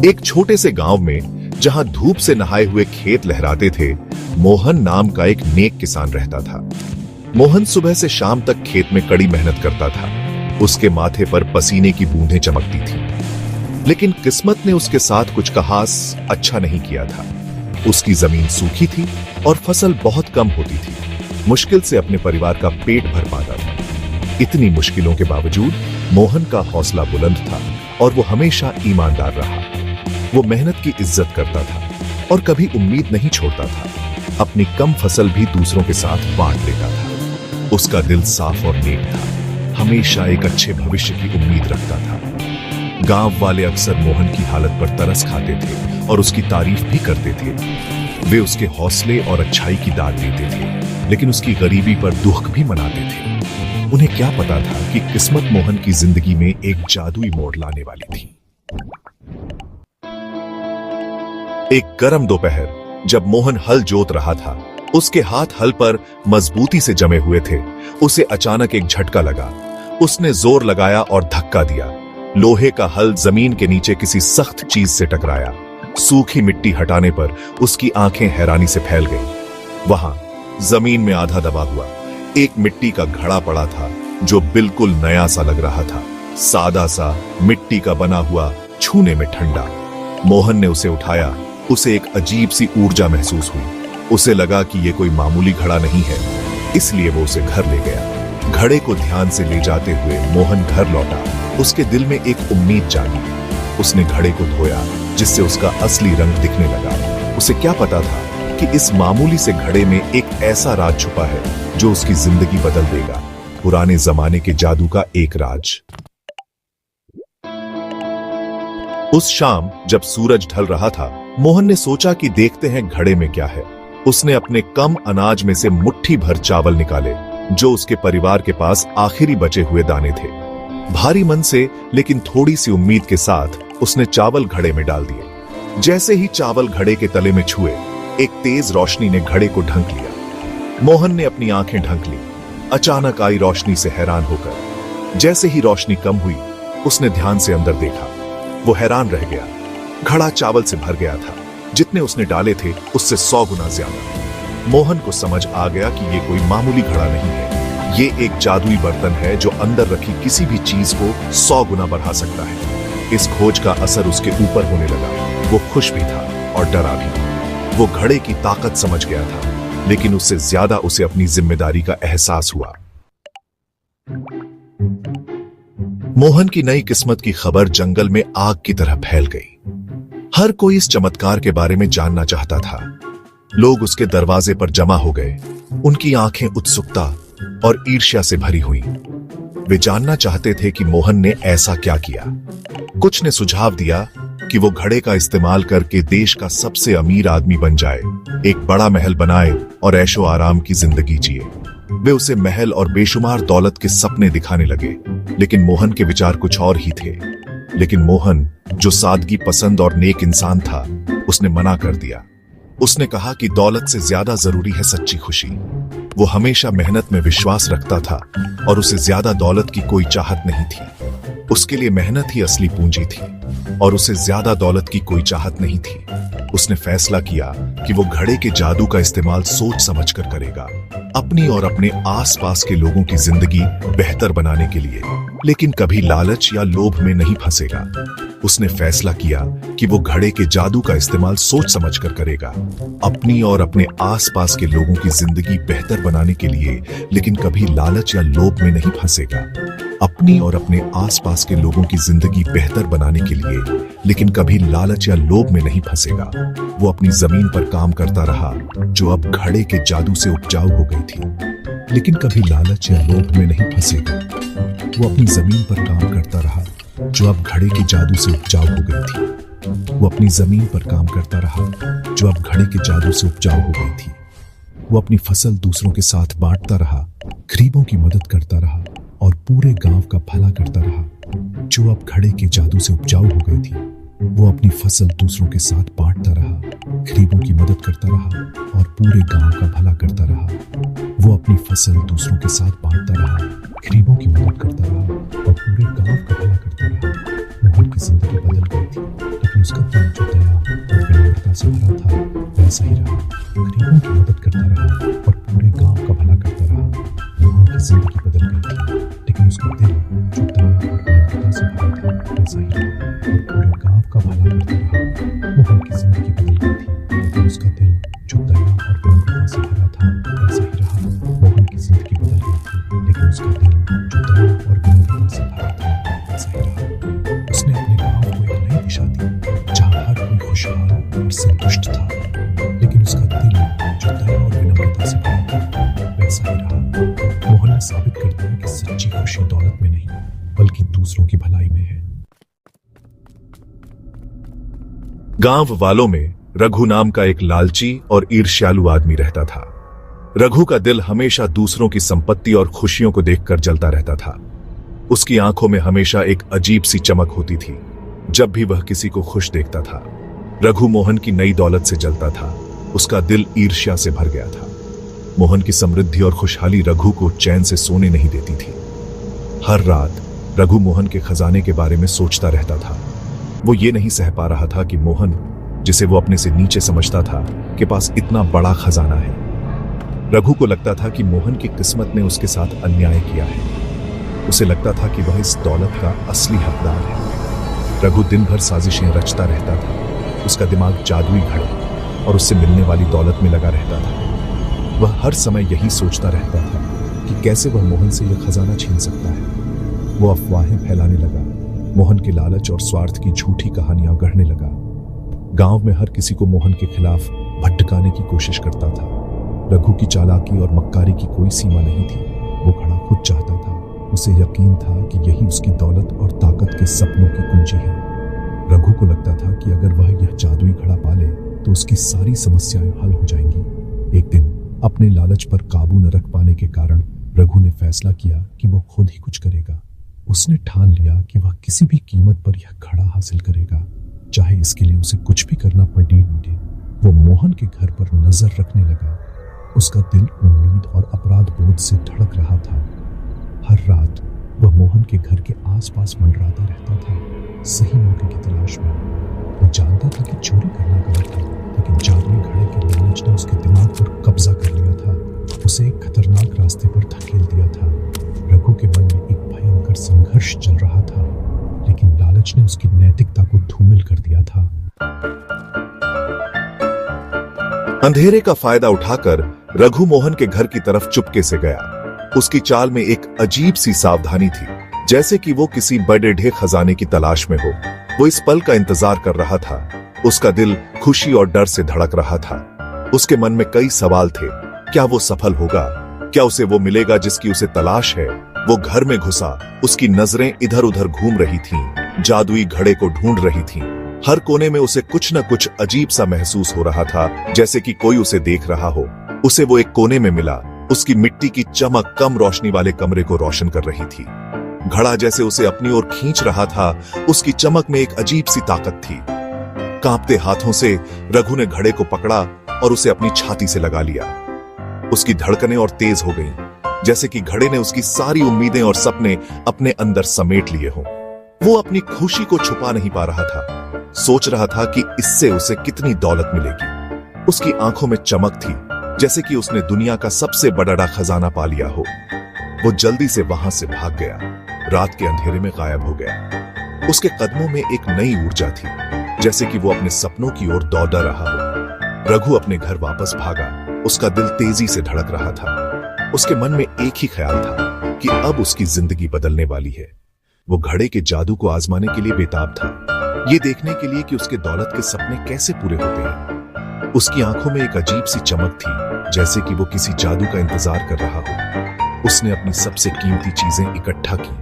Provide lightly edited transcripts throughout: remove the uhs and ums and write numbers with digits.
एक छोटे से गांव में जहां धूप से नहाए हुए खेत लहराते थे, मोहन नाम का एक नेक किसान रहता था। मोहन सुबह से शाम तक खेत में कड़ी मेहनत करता था। उसके माथे पर पसीने की बूंदें चमकती थी। लेकिन किस्मत ने उसके साथ कुछ खास अच्छा नहीं किया था। उसकी जमीन सूखी थी और फसल बहुत कम होती थी। मुश्किल से अपने परिवार का पेट भर पाता था। इतनी मुश्किलों के बावजूद मोहन का हौसला बुलंद था और वो हमेशा ईमानदार रहा। वो मेहनत की इज्जत करता था और कभी उम्मीद नहीं छोड़ता था। अपनी कम फसल भी दूसरों के साथ बांट लेता था। उसका दिल साफ और नेक था। हमेशा एक अच्छे भविष्य की उम्मीद रखता था। गांव वाले अक्सर मोहन की हालत पर तरस खाते थे और उसकी तारीफ भी करते थे। वे उसके हौसले और अच्छाई की दाद देते थे, लेकिन उसकी गरीबी पर दुख भी मनाते थे। उन्हें क्या पता था कि किस्मत मोहन की जिंदगी में एक जादुई मोड़ लाने वाली थी। एक गर्म दोपहर, जब मोहन हल जोत रहा था, उसके हाथ हल पर मजबूती से जमे हुए थे। उसे अचानक एक झटका लगा। उसने जोर लगाया और धक्का दिया। लोहे का हल जमीन के नीचे किसी सख्त चीज से टकराया। सूखी मिट्टी हटाने पर उसकी आंखें हैरानी से फैल गईं। वहां जमीन में आधा दबा हुआ एक मिट्टी का घड़ा पड़ा था, जो बिल्कुल नया सा लग रहा था। सादा सा मिट्टी का बना हुआ, छूने में ठंडा। मोहन ने उसे उठाया। उसे एक अजीब सी ऊर्जा महसूस हुई। उसे लगा कि यह कोई मामूली घड़ा नहीं है, इसलिए वो उसे घर ले गया। घड़े को ध्यान से ले जाते हुए मोहन घर लौटा। उसके दिल में एक उम्मीद जागी। उसने घड़े को धोया, जिससे उसका असली रंग दिखने लगा। उसे क्या पता था कि इस मामूली से घड़े में एक ऐसा राज छुपा है जो उसकी जिंदगी बदल देगा। पुराने जमाने के जादू का एक राज। उस शाम जब सूरज ढल रहा था, मोहन ने सोचा कि देखते हैं घड़े में क्या है। उसने अपने कम अनाज में से मुट्ठी भर चावल निकाले, जो उसके परिवार के पास आखिरी बचे हुए दाने थे। भारी मन से लेकिन थोड़ी सी उम्मीद के साथ उसने चावल घड़े में डाल दिए। जैसे ही चावल घड़े के तले में छुए, एक तेज रोशनी ने घड़े को ढंक लिया। मोहन ने अपनी आंखें ढंक ली। अचानक आई रोशनी से हैरान होकर। जैसे ही रोशनी कम हुई, उसने ध्यान से अंदर देखा। वो हैरान रह गया। घड़ा चावल से भर गया था। जितने उसने डाले थे उससे 100 गुना ज्यादा। मोहन को समझ आ गया कि ये कोई मामूली घड़ा नहीं है। ये एक जादुई बर्तन है जो अंदर रखी किसी भी चीज को 100 गुना बढ़ा सकता है। इस खोज का असर उसके ऊपर होने लगा। वो खुश भी था और डरा भी। वो घड़े की ताकत समझ गया था, लेकिन उससे ज्यादा उसे अपनी जिम्मेदारी का एहसास हुआ। मोहन की नई किस्मत की खबर जंगल में आग की तरह फैल गई। हर कोई इस चमत्कार के बारे में जानना चाहता था। लोग उसके दरवाजे पर जमा हो गए। उनकी आंखें उत्सुकता और ईर्ष्या से भरी हुई। वे जानना चाहते थे कि मोहन ने ऐसा क्या किया। कुछ ने सुझाव दिया कि वो घड़े का इस्तेमाल करके देश का सबसे अमीर आदमी बन जाए, एक बड़ा महल बनाए और ऐशो आराम की जिंदगी जिए। वे उसे महल और बेशुमार दौलत के सपने दिखाने लगे, लेकिन मोहन के विचार कुछ और ही थे। लेकिन मोहन, जो सादगी पसंद और नेक इंसान था, उसने मना कर दिया। उसने कहा कि दौलत से ज्यादा जरूरी है सच्ची खुशी। वो हमेशा मेहनत में विश्वास रखता था और उसे ज्यादा दौलत की कोई चाहत नहीं थी। उसके लिए मेहनत ही असली पूंजी थी और उसे ज्यादा दौलत की कोई चाहत नहीं थी। उसने फैसला किया कि वो घड़े के जादू का इस्तेमाल सोच समझकर करेगा, अपनी और अपने आसपास के लोगों की जिंदगी बेहतर बनाने के लिए, लेकिन कभी लालच या लोभ में नहीं फंसेगा। उसने फैसला किया कि वो घड़े के जादू का इस्तेमाल सोच समझकर करेगा, अपनी और अपने आसपास के लोगों की जिंदगी बेहतर बनाने के लिए, लेकिन कभी लालच या लोभ में नहीं फंसेगा। अपनी और अपने आसपास के लोगों की जिंदगी बेहतर बनाने के लिए, लेकिन कभी लालच या लोभ में नहीं फंसेगा। वो अपनी जमीन पर काम करता रहा, जो अब घड़े के जादू से उपजाऊ हो गई थी, लेकिन कभी लालच या लोभ में नहीं फंसेगा। वो अपनी जमीन पर काम करता रहा, जो अब घड़े के जादू से उपजाऊ हो गई थी। वो अपनी जमीन पर काम करता रहा, जो अब घड़े के जादू से उपजाऊ हो गई थी। वो अपनी फसल दूसरों के साथ बांटता रहा, गरीबों की मदद करता रहा और पूरे गांव का भला करता रहा, जो अब घड़े के जादू से उपजाऊ हो गई थी। वो अपनी फसल दूसरों के साथ बांटता रहा, गरीबों की मदद करता रहा और पूरे गांव का भला करता रहा। वो अपनी फसल दूसरों के साथ बांटता रहा, गरीबों की मदद करता रहा और पूरे गांव का भला करता रहा। मोहन की जिंदगी बदल गई थी, लेकिन उसका गरीबों की मदद करता रहा और पूरे गांव का भला करता रहा। मोहन की जिंदगी बदल गई थी, लेकिन उसका दिल जो दया और विनम्रता से भरा था वैसा ही रहा और पूरे गांव का भला करता रहा। मोहन की जिंदगी बदल गई थी, लेकिन उसका दिल जो दया और विनम्रता से भरा था वैसा ही रहा। मोहन की जिंदगी बदल गई थी, लेकिन उसका दिल जो दया और विनम्रता से भरा था वैसा ही रहा। उसने अपने गांव को एक नई दिशा दी जहां हर कोई खुशहाल और संतुष्ट था, लेकिन उसका दिल जो दया और विनम्रता से भरा था वैसा ही रहा। मोहन ने साबित कर दिया कि सच्ची खुशी दौलत में नहीं बल्कि दूसरों की भलाई में है। गांव वालों में रघु नाम का एक लालची और ईर्ष्यालु आदमी रहता था। रघु का दिल हमेशा दूसरों की संपत्ति और खुशियों को देखकर जलता रहता था। उसकी आंखों में हमेशा एक अजीब सी चमक होती थी जब भी वह किसी को खुश देखता था। रघु मोहन की नई दौलत से जलता था। उसका दिल ईर्ष्या से भर गया था। मोहन की समृद्धि और खुशहाली रघु को चैन से सोने नहीं देती थी। हर रात रघु मोहन के खजाने के बारे में सोचता रहता था। वो ये नहीं सह पा रहा था कि मोहन, जिसे वो अपने से नीचे समझता था, के पास इतना बड़ा खजाना है। रघु को लगता था कि मोहन की किस्मत ने उसके साथ अन्याय किया है। उसे लगता था कि वह इस दौलत का असली हकदार है। रघु दिन भर साजिशें रचता रहता था। उसका दिमाग जादुई घड़ा और उससे मिलने वाली दौलत में लगा रहता था। वह हर समय यही सोचता रहता था कि कैसे वह मोहन से यह खजाना छीन सकता है। वो अफवाहें फैलाने लगा, मोहन के लालच और स्वार्थ की झूठी कहानियां गढ़ने लगा। गांव में हर किसी को मोहन के खिलाफ भटकाने की कोशिश करता था। रघु की चालाकी और मक्कारी की कोई सीमा नहीं थी। वो घड़ा खुद चाहता था। उसे यकीन था कि यही उसकी दौलत और ताकत के सपनों की कुंजी है। रघु को लगता था कि अगर वह यह जादुई घड़ा पाले तो उसकी सारी समस्याएं हल हो जाएंगी। एक दिन अपने लालच पर काबू न रख पाने के कारण रघु ने फैसला किया कि वो खुद ही कुछ करेगा। उसने ठान लिया कि वह किसी भी कीमत पर यह घड़ा हासिल करेगा, चाहे इसके लिए उसे कुछ भी करना पड़े। वो मोहन के घर पर नजर रखने लगा। उसका दिल उम्मीद और अपराध बोध से धड़क रहा था। हर रात वह मोहन के घर के आसपास मंडराता रहता था, सही मौके की तलाश में। वो जानता था कि चोरी करना गलत है, लेकिन जादुई घड़े के लालच ने उसके दिमाग पर कब्जा कर लिया था। उसे एक खतरनाक रास्ते पर धकेल दिया था। रघु के मन में एक भयंकर संघर्ष चल रहा था, लेकिन लालच ने उसकी नैतिकता को धूमिल कर दिया था। अंधेरे का फायदा उठाकर रघु मोहन के घर की तरफ चुपके से गया। उसकी चाल में एक अजीब सी सावधानी थी, जैसे कि वो किसी बड़े ढे खजाने की तलाश में हो। वो इस पल का इंतजार कर रहा था। उसका दिल खुशी और डर से धड़क रहा था। उसके मन में कई सवाल थे। क्या वो सफल होगा? क्या उसे वो मिलेगा जिसकी उसे तलाश है? वो घर में घुसा। उसकी नजरें इधर उधर घूम रही थीं, जादुई घड़े को ढूंढ रही थीं। हर कोने में उसे कुछ न कुछ अजीब सा महसूस हो रहा था, जैसे कि कोई उसे देख रहा हो। उसे वो एक कोने में मिला। उसकी मिट्टी की चमक कम रोशनी वाले कमरे को रोशन कर रही थी। घड़ा जैसे उसे अपनी ओर खींच रहा था। उसकी चमक में एक अजीब सी ताकत थी। कांपते हाथों से रघु ने घड़े को पकड़ा और उसे अपनी छाती से लगा लिया। उसकी धड़कनें और तेज हो गईं, जैसे कि घड़े ने उसकी सारी उम्मीदें और सपने अपने अंदर समेट लिए हों। वो अपनी खुशी को छुपा नहीं पा रहा था। सोच रहा था कि इससे उसे कितनी दौलत मिलेगी। उसकी आंखों में चमक थी, जैसे कि उसने दुनिया का सबसे बड़ा खजाना पा लिया हो। वो जल्दी से वहां से भाग गया। रात के अंधेरे में गायब हो गया। उसके कदमों में एक नई ऊर्जा थी, जैसे कि वो अपने सपनों की ओर दौड़ा रहा हो। रघु अपने घर वापस भागा। उसका दिल तेजी से धड़क रहा था। उसके मन में एक ही ख्याल था कि अब उसकी जिंदगी बदलने वाली है। वो घड़े के जादू को आजमाने के लिए बेताब था, ये देखने के लिए कि उसके दौलत के सपने कैसे पूरे होते हैं। उसकी आंखों में एक अजीब सी चमक थी, जैसे कि वो किसी जादू का इंतजार कर रहा हो। उसने अपनी सबसे कीमती चीजें इकट्ठा की,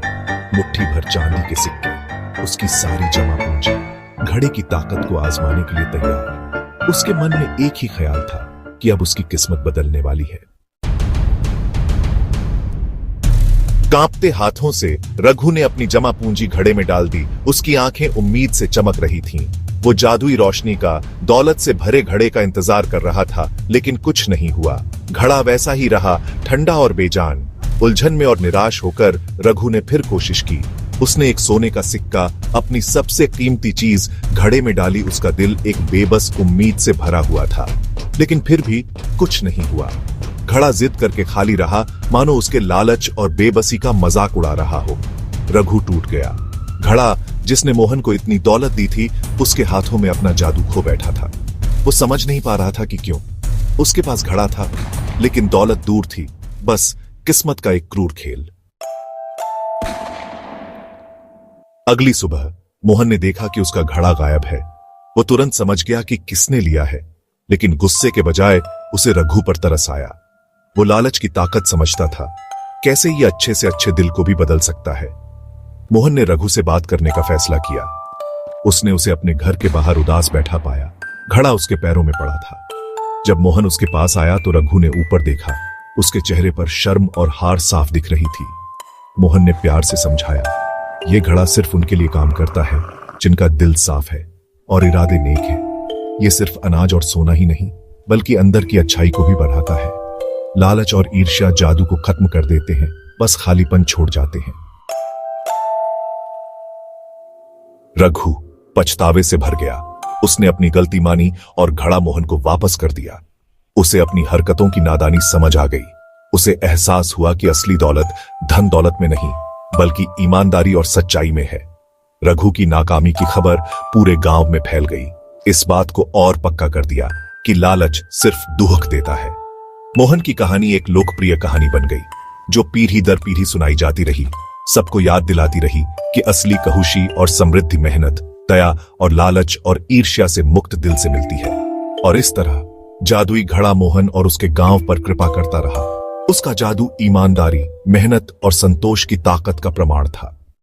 मुट्ठी भर चांदी के सिक्के, उसकी सारी जमा पूंजी, घड़े की ताकत को आजमाने के लिए तैयार। उसके मन में एक ही ख्याल था कि अब उसकी किस्मत बदलने वाली है। कांपते हाथों से रघु ने अपनी जमा पूंजी घड़े में डाल दी। उसकी आंखें उम्मीद से चमक रही थीं। वो जादुई रोशनी का, दौलत से भरे घड़े का इंतजार कर रहा था, लेकिन कुछ नहीं हुआ। घड़ा वैसा ही रहा, ठंडा और बेजान। उलझन में और निराश होकर रघु ने फिर कोशिश की। उसने एक सोने का सिक्का, अपनी सबसे कीमती चीज, घड़े में डाली। उसका दिल एक बेबस उम्मीद से भरा हुआ था। लेकिन फिर भी कुछ नहीं हुआ। घड़ा जिद करके खाली रहा, मानो उसके लालच और बेबसी का मजाक उड़ा रहा हो। रघु टूट गया। घड़ा जिसने मोहन को इतनी दौलत दी थी, उसके हाथों में अपना जादू खो बैठा था। वो समझ नहीं पा रहा था कि क्यों। उसके पास घड़ा था, लेकिन दौलत दूर थी, बस किस्मत का एक क्रूर खेल। अगली सुबह मोहन ने देखा कि उसका घड़ा गायब है। वो तुरंत समझ गया कि किसने लिया है, लेकिन गुस्से के बजाय उसे रघु पर तरस आया। वो लालच की ताकत समझता था, कैसे ये अच्छे से अच्छे दिल को भी बदल सकता है। मोहन ने रघु से बात करने का फैसला किया। उसने उसे अपने घर के बाहर उदास बैठा पाया। घड़ा उसके पैरों में पड़ा था। जब मोहन उसके पास आया तो रघु ने ऊपर देखा। उसके चेहरे पर शर्म और हार साफ दिख रही थी। मोहन ने प्यार से समझाया, यह घड़ा सिर्फ उनके लिए काम करता है जिनका दिल साफ है और इरादे नेक है। यह सिर्फ अनाज और सोना ही नहीं, बल्कि अंदर की अच्छाई को भी बढ़ाता है। लालच और ईर्ष्या जादू को खत्म कर देते हैं, बस खालीपन छोड़ जाते हैं। रघु पछतावे से भर गया। उसने अपनी गलती मानी और घड़ा मोहन को वापस कर दिया। उसे अपनी हरकतों की नादानी समझ आ गई। उसे एहसास हुआ कि असली दौलत धन दौलत में नहीं, बल्कि ईमानदारी और सच्चाई में है। रघु की नाकामी की खबर पूरे गांव में फैल गई। इस बात को और पक्का कर दिया कि लालच सिर्फ दुहक देता है। मोहन की कहानी एक लोकप्रिय कहानी बन गई, जो पीढ़ी दर पीढ़ी सुनाई जाती रही। सबको याद दिलाती रही कि असली खुशी और समृद्धि मेहनत, दया और लालच और ईर्ष्या से मुक्त दिल से मिलती है। और इस तरह जादुई घड़ा मोहन और उसके गांव पर कृपा करता रहा। उसका जादू ईमानदारी, मेहनत और संतोष की ताकत का प्रमाण था।